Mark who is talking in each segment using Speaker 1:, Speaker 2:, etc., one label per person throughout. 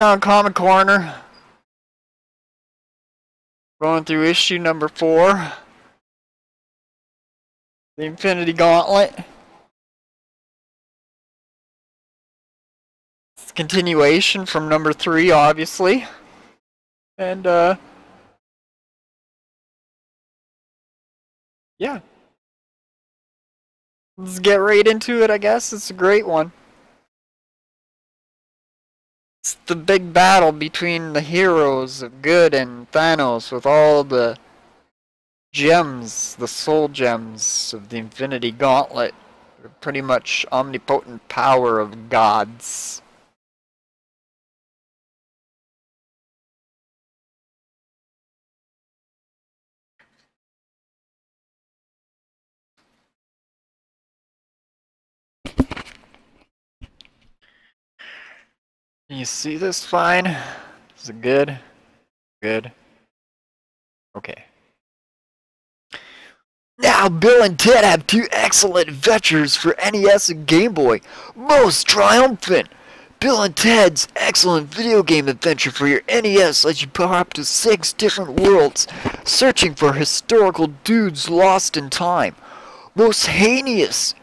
Speaker 1: On Comic Corner. Going through issue number 4. The Infinity Gauntlet. It's a continuation from number 3, obviously. And, yeah. Let's get right into it, I guess. It's a great one. It's the big battle between the heroes of good and Thanos with all the gems, the soul gems of the Infinity Gauntlet. They're pretty much omnipotent power of gods. Can you see this fine? Is it good? Good. Okay. Now, Bill and Ted have 2 excellent adventures for NES and Game Boy. Most triumphant! Bill and Ted's excellent video game adventure for your NES lets you power up to 6 different worlds, searching for historical dudes lost in time. Most heinous!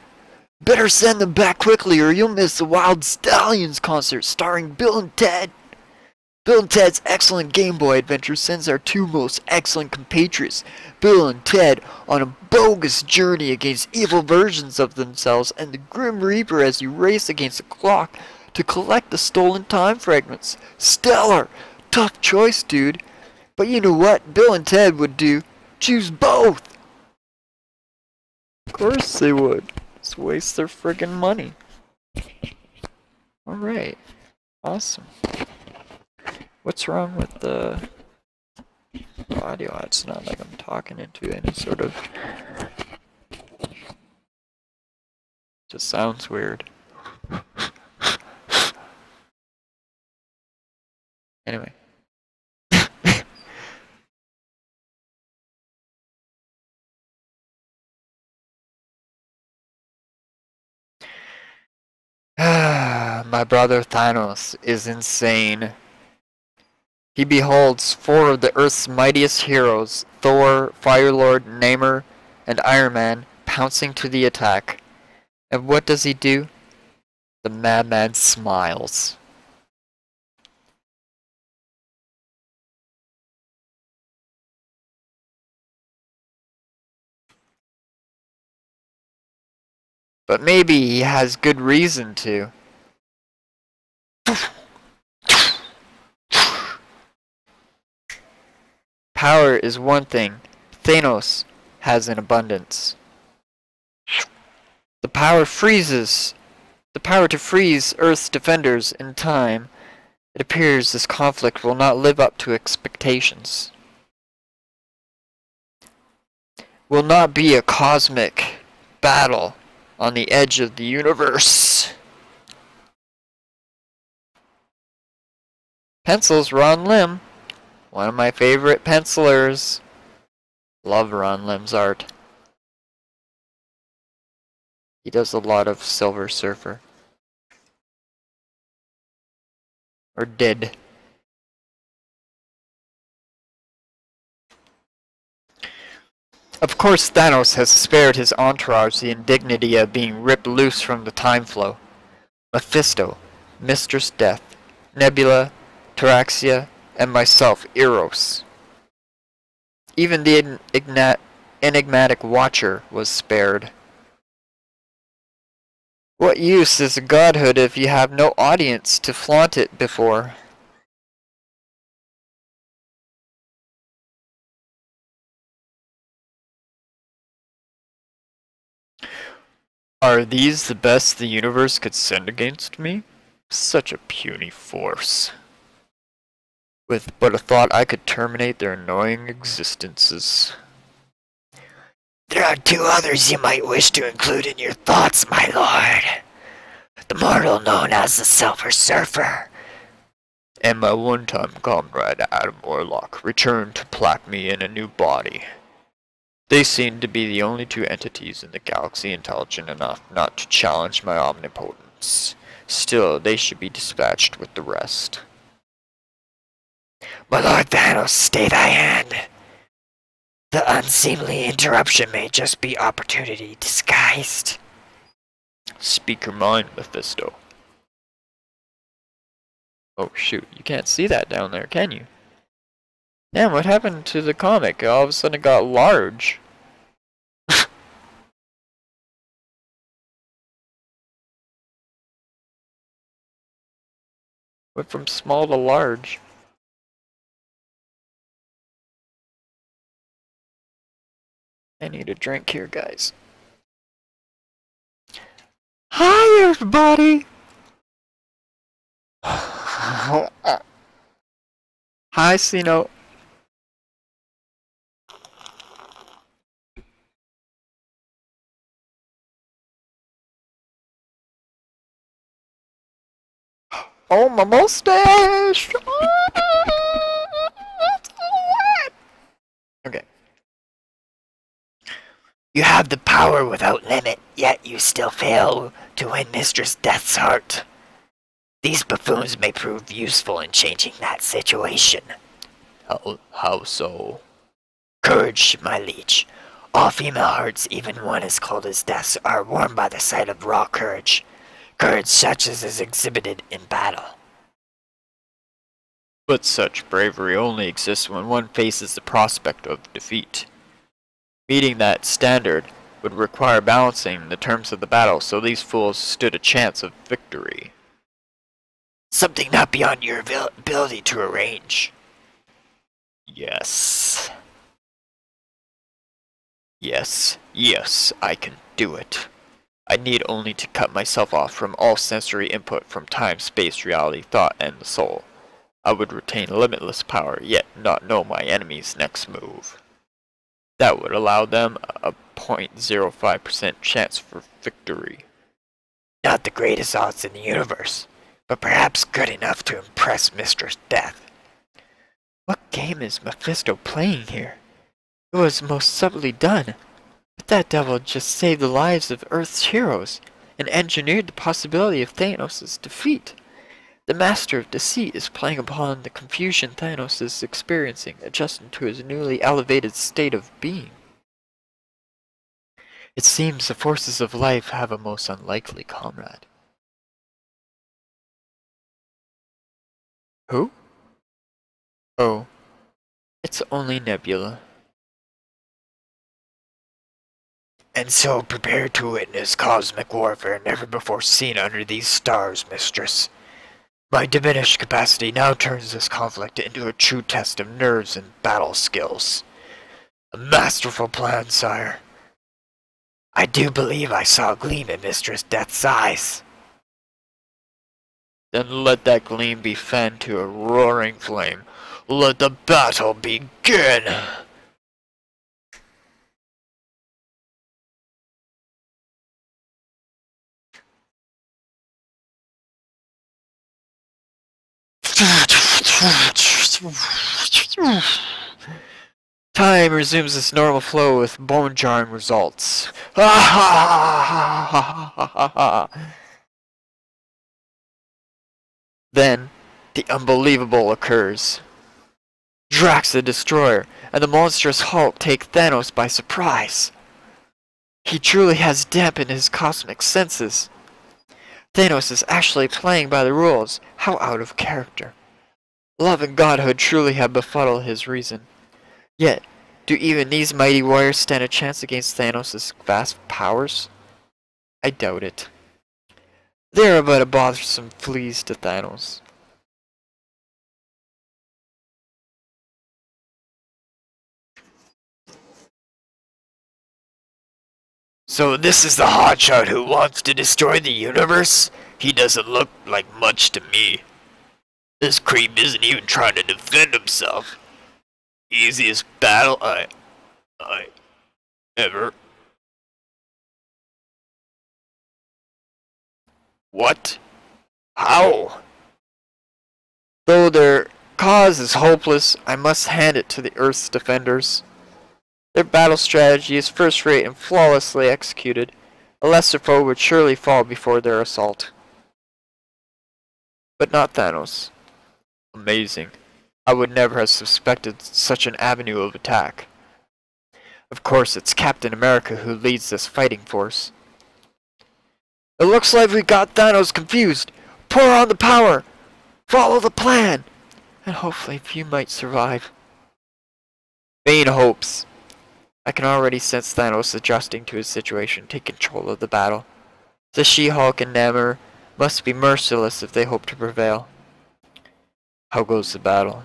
Speaker 1: Better send them back quickly or you'll miss the Wild Stallions concert starring Bill and Ted. Bill and Ted's excellent Game Boy adventure sends our 2 most excellent compatriots, Bill and Ted, on a bogus journey against evil versions of themselves and the Grim Reaper as you race against the clock to collect the stolen time fragments. Stellar! Tough choice, dude. But you know what Bill and Ted would do? Choose both! Of course they would. Just waste their friggin' money. Alright. Awesome. What's wrong with the audio? It's not like I'm talking into any sort of... Just sounds weird. Anyway. My brother Thanos is insane. He beholds 4 of the Earth's mightiest heroes, Thor, Firelord, Namor, and Iron Man, pouncing to the attack. And what does he do? The madman smiles. But maybe he has good reason to. Power is one thing Thanos has in abundance. The power to freeze Earth's defenders in time. It appears this conflict will not live up to expectations. Will not be a cosmic battle on the edge of the universe. Pencils, Ron Lim. One of my favorite pencilers. Love Ron Lim's art. He does a lot of Silver Surfer. Or did. Of course, Thanos has spared his entourage the indignity of being ripped loose from the time flow. Mephisto, Mistress Death, Nebula, Taraxia, and myself, Eros. Even the enigmatic Watcher was spared. What use is a godhood if you have no audience to flaunt it before? Are these the best the universe could send against me? Such a puny force. With but a thought I could terminate their annoying existences. There are 2 others you might wish to include in your thoughts, my lord. The mortal known as the Silver Surfer. And my one-time comrade Adam Warlock returned to plaque me in a new body. They seem to be the only 2 entities in the galaxy intelligent enough not to challenge my omnipotence. Still, they should be dispatched with the rest. My Lord Thanos, stay thy hand. The unseemly interruption may just be opportunity disguised. Speak your mind, Mephisto. Oh shoot, you can't see that down there, can you? Damn, what happened to the comic? All of a sudden it got large. Went from small to large. I need a drink here, guys. Hi, everybody! Hi, Sino. Oh, my mustache! Okay. You have the power without limit, yet you still fail to win Mistress Death's heart. These buffoons may prove useful in changing that situation. How so? Courage, my liege. All female hearts, even one as cold as Death's, are warmed by the sight of raw courage. Courage such as is exhibited in battle. But such bravery only exists when one faces the prospect of defeat. Meeting that standard would require balancing the terms of the battle, so these fools stood a chance of victory. Something not beyond your ability to arrange. Yes. Yes, I can do it. I need only to cut myself off from all sensory input from time, space, reality, thought, and the soul. I would retain limitless power, yet not know my enemy's next move. That would allow them a 0.05% chance for victory. Not the greatest odds in the universe, but perhaps good enough to impress Mistress Death. What game is Mephisto playing here? It was most subtly done, but that devil just saved the lives of Earth's heroes and engineered the possibility of Thanos' defeat. The Master of Deceit is playing upon the confusion Thanos is experiencing, adjusting to his newly elevated state of being. It seems the forces of life have a most unlikely comrade. Who? Oh, it's only Nebula. And so prepare to witness cosmic warfare never before seen under these stars, mistress. My diminished capacity now turns this conflict into a true test of nerves and battle skills. A masterful plan, sire. I do believe I saw a gleam in Mistress Death's eyes. Then let that gleam be fanned to a roaring flame. Let the battle begin! Time resumes its normal flow with bone-jarring results. Then, the unbelievable occurs. Drax the Destroyer and the monstrous Hulk take Thanos by surprise. He truly has dampened his cosmic senses. Thanos is actually playing by the rules. How out of character. Love and godhood truly have befuddled his reason. Yet, do even these mighty warriors stand a chance against Thanos' vast powers? I doubt it. They are but a bothersome fleas to Thanos. So this is the hotshot who wants to destroy the universe? He doesn't look like much to me. This creep isn't even trying to defend himself. Easiest battle I ever. What? How? Though their cause is hopeless, I must hand it to the Earth's defenders. Their battle strategy is first-rate and flawlessly executed. A lesser foe would surely fall before their assault. But not Thanos. Amazing. I would never have suspected such an avenue of attack. Of course, it's Captain America who leads this fighting force. It looks like we got Thanos confused. Pour on the power. Follow the plan. And hopefully you might survive. Vain hopes. I can already sense Thanos adjusting to his situation, take control of the battle. The She-Hulk and Namor must be merciless if they hope to prevail. How goes the battle?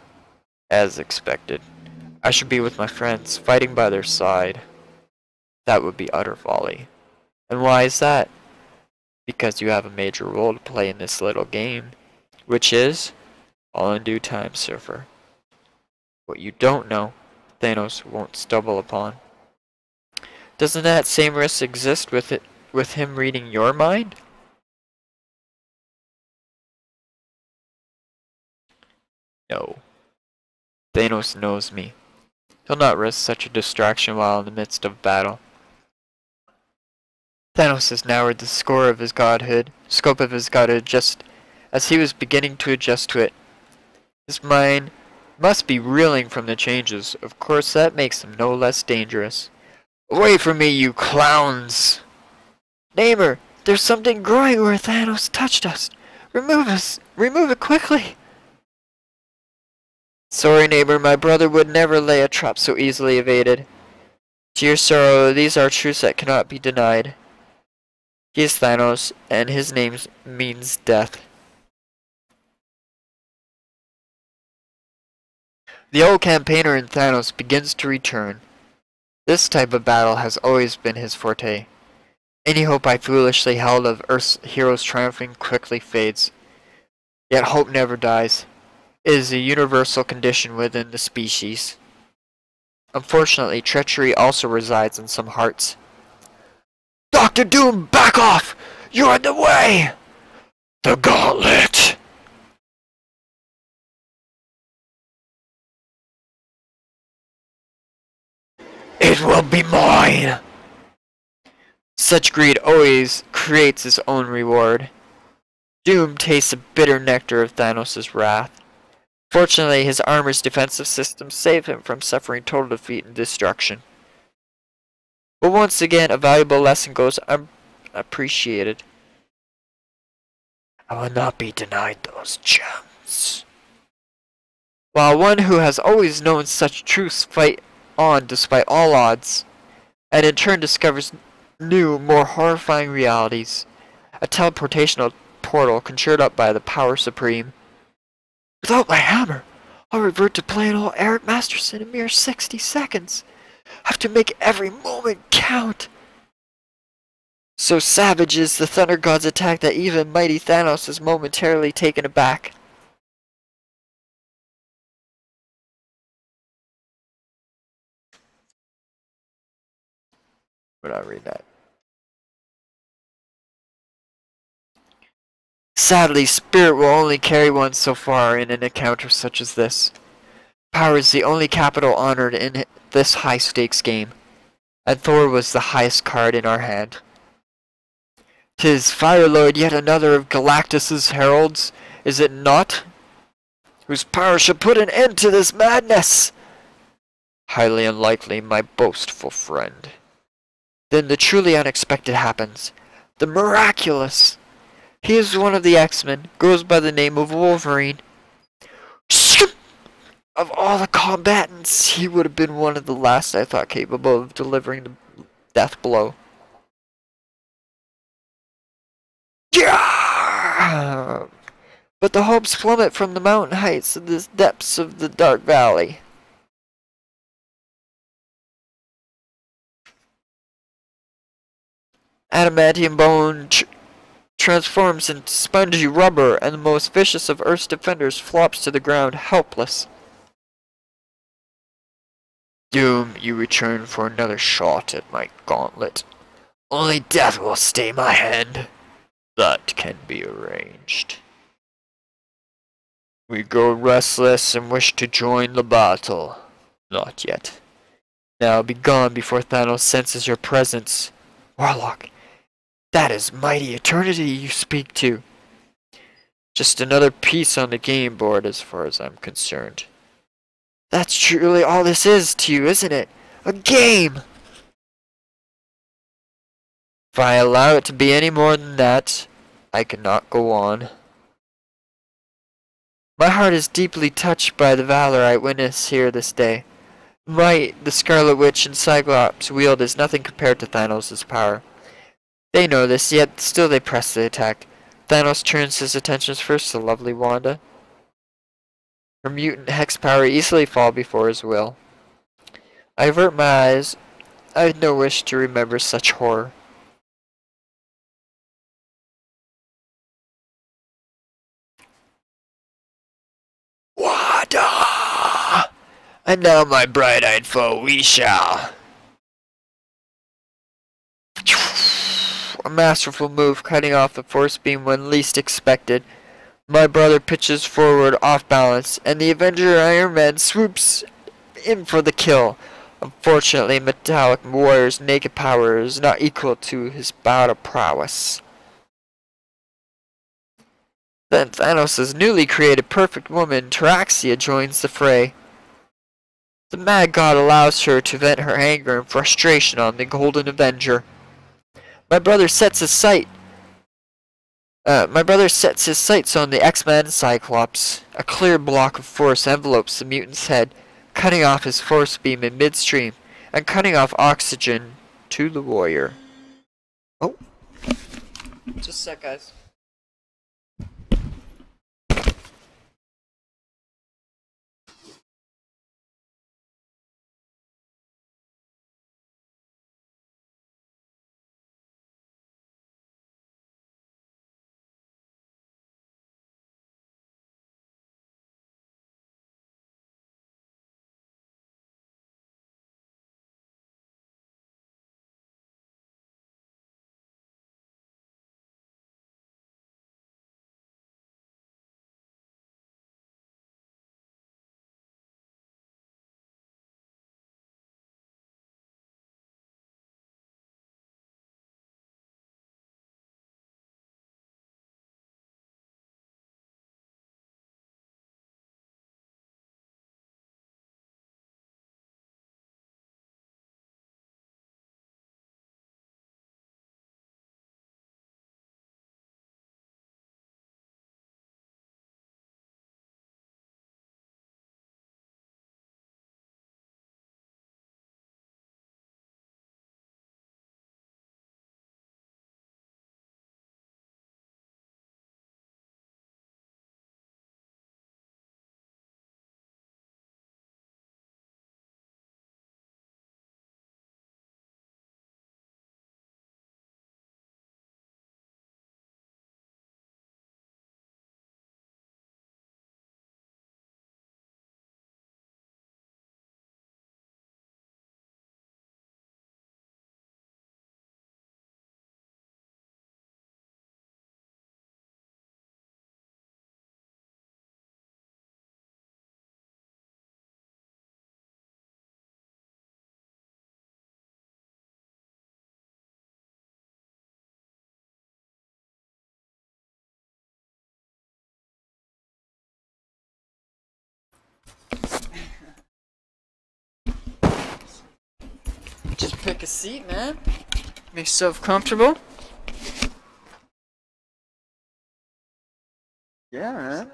Speaker 1: As expected. I should be with my friends, fighting by their side. That would be utter folly. And why is that? Because you have a major role to play in this little game. Which is, all in due time, Surfer. What you don't know, Thanos won't stumble upon. Doesn't that same risk exist with him reading your mind? No. Thanos knows me. He'll not risk such a distraction while in the midst of battle. Thanos has narrowed the scope of his godhood just as he was beginning to adjust to it. His mind must be reeling from the changes. Of course, that makes him no less dangerous. Away from me, you clowns! Namor, there's something growing where Thanos touched us. Remove it quickly. Sorry, Namor, my brother would never lay a trap so easily evaded. To your sorrow, these are truths that cannot be denied. He is Thanos, and his name means death. The old campaigner in Thanos begins to return. This type of battle has always been his forte. Any hope I foolishly held of Earth's heroes triumphing quickly fades. Yet hope never dies. It is a universal condition within the species. Unfortunately, treachery also resides in some hearts. Dr. Doom, back off! You're in the way! The Gauntlet! It will be mine! Such greed always creates its own reward. Doom tastes the bitter nectar of Thanos' wrath. Fortunately, his armor's defensive systems save him from suffering total defeat and destruction. But once again, a valuable lesson goes unappreciated. I will not be denied those gems. While one who has always known such truths fight on despite all odds, and in turn discovers new, more horrifying realities. A teleportational portal conjured up by the Power Supreme. Without my hammer, I'll revert to plain old Eric Masterson in mere 60 seconds. Have to make every moment count. So savage is the Thunder God's attack that even mighty Thanos is momentarily taken aback. But I'll read that. Sadly, spirit will only carry one so far in an encounter such as this. Power is the only capital honored in this high-stakes game, and Thor was the highest card in our hand. 'Tis Firelord, yet another of Galactus's heralds, is it not? Whose power shall put an end to this madness? Highly unlikely, my boastful friend. Then the truly unexpected happens. The miraculous. He is one of the X-Men, goes by the name of Wolverine. Of all the combatants, he would have been one of the last I thought capable of delivering the death blow. Yeah! But the hopes plummet from the mountain heights to the depths of the dark valley. Adamantium bone transforms into spongy rubber, and the most vicious of Earth's defenders flops to the ground helpless. Doom, you return for another shot at my gauntlet. Only death will stay my hand. That can be arranged. We grow restless and wish to join the battle. Not yet. Now be gone before Thanos senses your presence. Warlock, that is mighty eternity you speak to. Just another piece on the game board as far as I'm concerned. That's truly all this is to you, isn't it? A game! If I allow it to be any more than that, I cannot go on. My heart is deeply touched by the valor I witness here this day. The might the Scarlet Witch and Cyclops wield is nothing compared to Thanos' power. They know this, yet still they press the attack. Thanos turns his attentions first to lovely Wanda. Her mutant hex power easily fall before his will. I avert my eyes. I have no wish to remember such horror. Wanda! And now, my bright-eyed foe, we shall. A masterful move, cutting off the force beam when least expected. My brother pitches forward off balance, and the Avenger Iron Man swoops in for the kill. Unfortunately, Metallic Warrior's naked power is not equal to his bout of prowess. Then Thanos' newly created perfect woman, Taraxia, joins the fray. The Mad God allows her to vent her anger and frustration on the Golden Avenger. My brother sets his sights on the X-Man Cyclops. A clear block of force envelopes the mutant's head, cutting off his force beam in midstream, and cutting off oxygen to the warrior. Oh. Just a sec, guys. Just pick a seat, man. Make yourself comfortable. Yeah, man.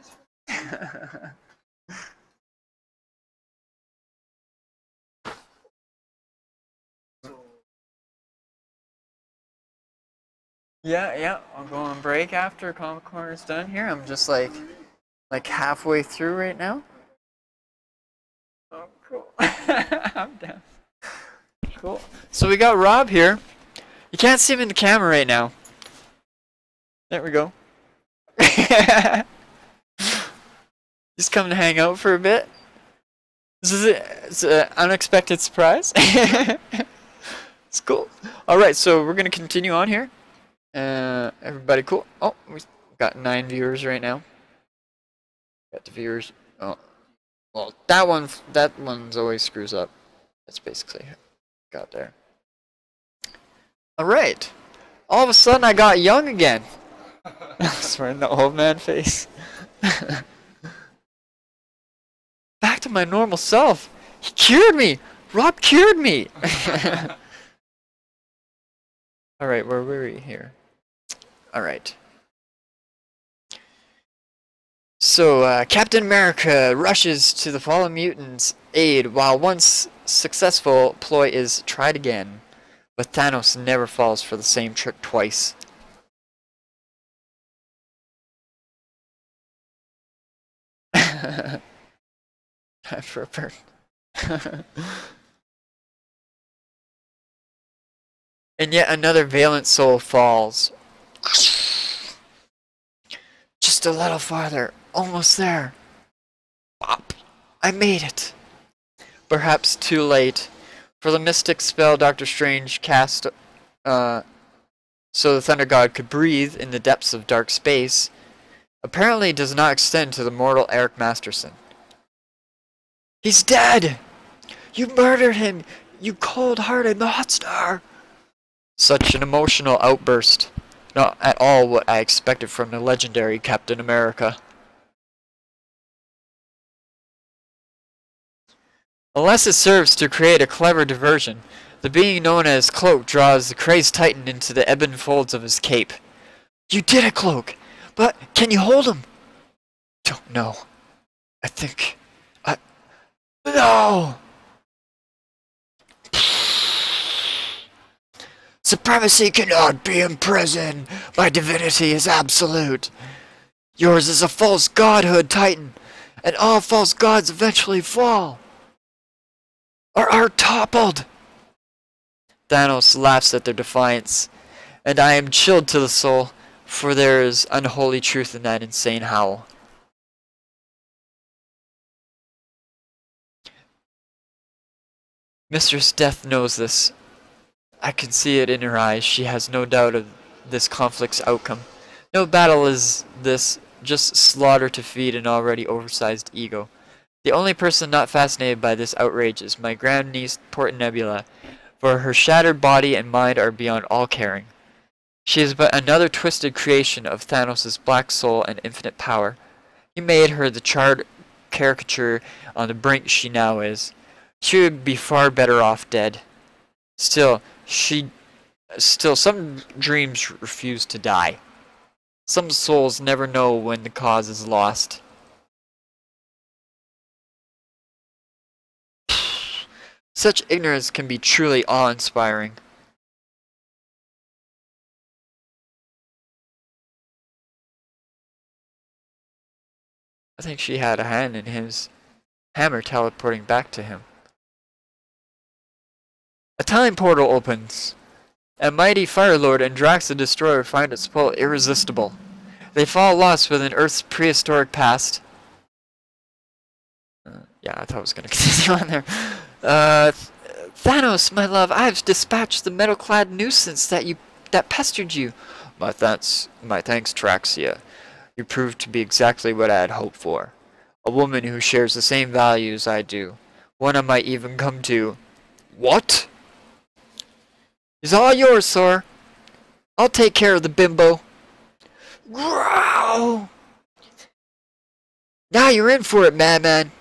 Speaker 1: Yeah, I'll go on break after Comic Corner's done here. I'm just like halfway through right now. Oh, cool. I'm down. Cool. So we got Rob here. You can't see him in the camera right now. There we go. Just coming to hang out for a bit. It's an unexpected surprise. It's cool. Alright, so we're going to continue on here. Everybody cool? Oh, we got 9 viewers right now. Got the viewers. Oh, well, that one's always screws up. That's basically got there. Alright. All of a sudden I got young again. I was wearing the old man face.
Speaker 2: back to my normal self. He cured me! Rob cured me! Alright, where were we here? Alright. So, Captain America rushes to the fallen mutants' aid while once successful ploy is tried again. But Thanos never falls for the same trick twice. Time for a burn. And yet another valiant soul falls. Just a little farther. Almost there. Bop. I made it. Perhaps too late. For the mystic spell Doctor Strange cast so the Thunder God could breathe in the depths of dark space apparently does not extend to the mortal Eric Masterson. He's dead! You murdered him! You cold-hearted monster! Such an emotional outburst. Not at all what I expected from the legendary Captain America. Unless it serves to create a clever diversion, the being known as Cloak draws the crazed Titan into the ebon folds of his cape. You did it, Cloak! But can you hold him? Don't know. I think... No! Supremacy cannot be imprisoned. My divinity is absolute. Yours is a false godhood, Titan, and all false gods eventually fall. Or are toppled. Thanos laughs at their defiance, and I am chilled to the soul, for there is unholy truth in that insane howl. Mistress Death knows this. I can see it in her eyes. She has no doubt of this conflict's outcome. No battle is this, just slaughter to feed an already oversized ego. The only person not fascinated by this outrage is my grandniece Port Nebula, for her shattered body and mind are beyond all caring. She is but another twisted creation of Thanos' black soul and infinite power. He made her the charred caricature on the brink she now is. She would be far better off dead. Still, some dreams refuse to die. Some souls never know when the cause is lost. Such ignorance can be truly awe-inspiring. I think she had a hand in his hammer teleporting back to him. A time portal opens. A mighty Fire Lord and Drax the Destroyer find its pull irresistible. They fall lost within Earth's prehistoric past. Yeah, I thought I was going to continue on there. Thanos, my love, I have dispatched the metal-clad nuisance that pestered you. My thanks, Traxia. You proved to be exactly what I had hoped for. A woman who shares the same values I do. One I might even come to. What? It's all yours, sir. I'll take care of the bimbo. Growl! Now you're in for it, madman.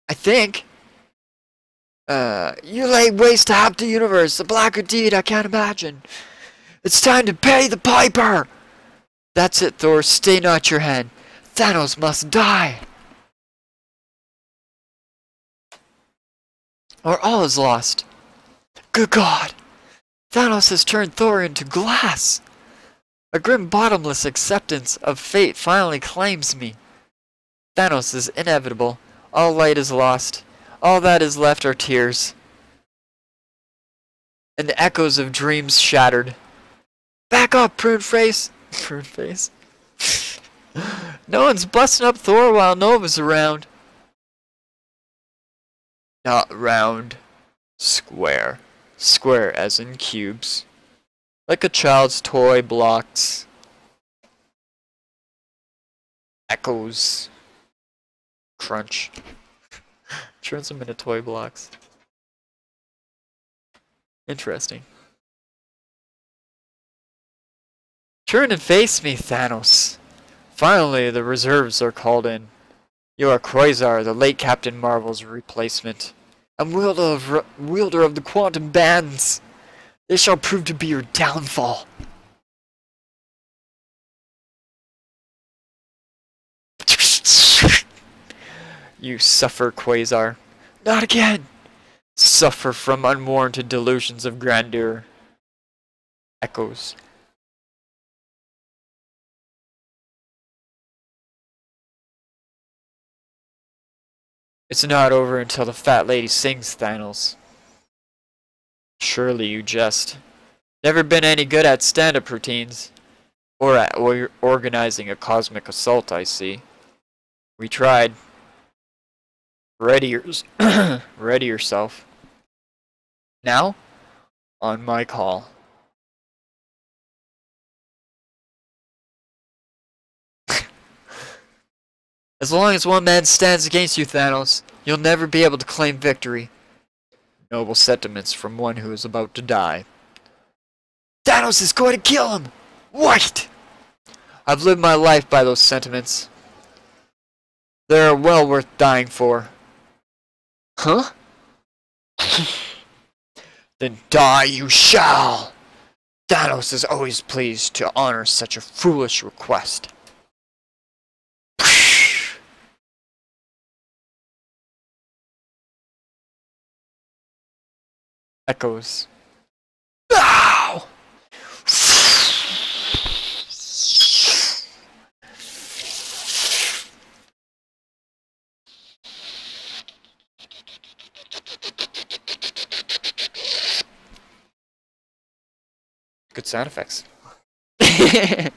Speaker 2: I think. You laid waste to half the universe. A blacker deed I can't imagine. It's time to pay the piper. That's it, Thor. Stay not your hand. Thanos must die. Or all is lost. Good God. Thanos has turned Thor into glass. A grim bottomless acceptance of fate finally claims me. Thanos is inevitable. All light is lost. All that is left are tears. And the echoes of dreams shattered. Back up, prune face. Prune face. No one's busting up Thor while Nova's around. Not round. Square. Square as in cubes. Like a child's toy blocks. Echoes. Crunch. Turns them into toy blocks. Interesting. Turn and face me, Thanos. Finally, the reserves are called in. You are Quasar, the late Captain Marvel's replacement. I'm wielder of the quantum bands. They shall prove to be your downfall. You suffer, Quasar. Not again! Suffer from unwarranted delusions of grandeur. Echoes. It's not over until the fat lady sings, Thanos. Surely you jest. Never been any good at stand-up routines. Or at organizing a cosmic assault, I see. We tried. Ready yourself. Now, on my call. As long as one man stands against you, Thanos, you'll never be able to claim victory. Noble sentiments from one who is about to die. Thanos is going to kill him! Wait! I've lived my life by those sentiments. They're well worth dying for. Huh? Then die you shall! Thanos is always pleased to honor such a foolish request. Echoes. Ow! Good sound effects. The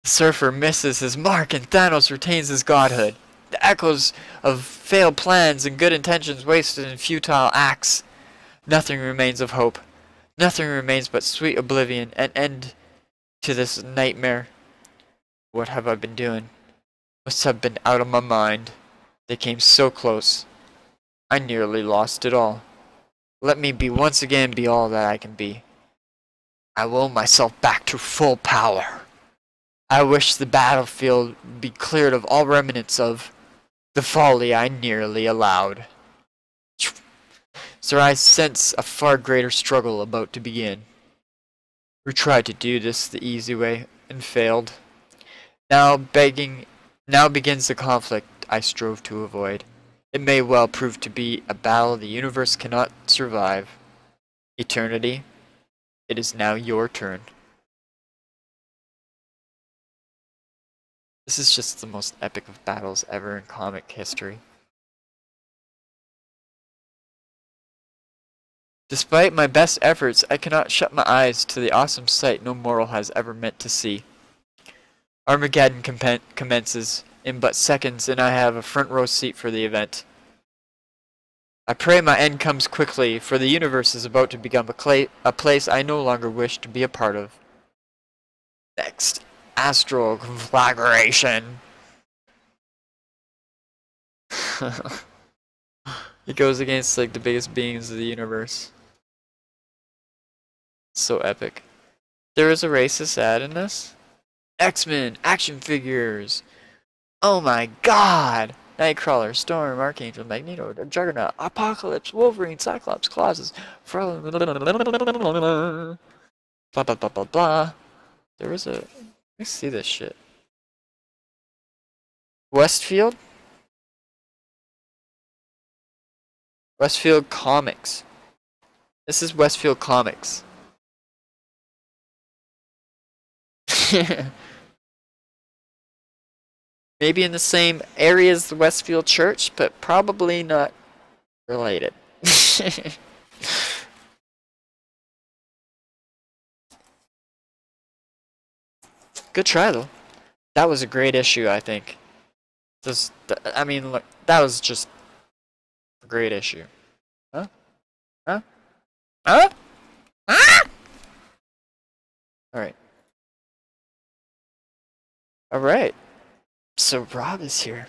Speaker 2: surfer misses his mark and Thanos retains his godhood. The echoes of failed plans and good intentions wasted in futile acts. Nothing remains of hope. Nothing remains but sweet oblivion, an end to this nightmare. What have I been doing? Must have been out of my mind. They came so close. I nearly lost it all. Let me once again be all that I can be. I will myself back to full power. I wish the battlefield be cleared of all remnants of the folly I nearly allowed. Sir, I sense a far greater struggle about to begin. We tried to do this the easy way and failed. Now begins the conflict I strove to avoid. It may well prove to be a battle the universe cannot survive. Eternity, it is now your turn. This is just the most epic of battles ever in comic history. Despite my best efforts, I cannot shut my eyes to the awesome sight no mortal has ever meant to see. Armageddon commences in but seconds, and I have a front row seat for the event. I pray my end comes quickly, for the universe is about to become a place I no longer wish to be a part of. Next, astral conflagration. It goes against like the biggest beings of the universe. So epic. There is a racist ad in this? X-Men action figures. Oh my god! Nightcrawler, Storm, Archangel, Magneto, Juggernaut, Apocalypse, Wolverine, Cyclops, Colossus, blah blah blah blah blah. There was a. Let me see this shit. Westfield? Westfield Comics. This is Westfield Comics. Maybe in the same area as the Westfield Church, but probably not related. Good try, though. That was a great issue, I think. I mean, look, that was just a great issue. Huh? Huh? Huh? Ah! Alright. Alright. So Rob is here.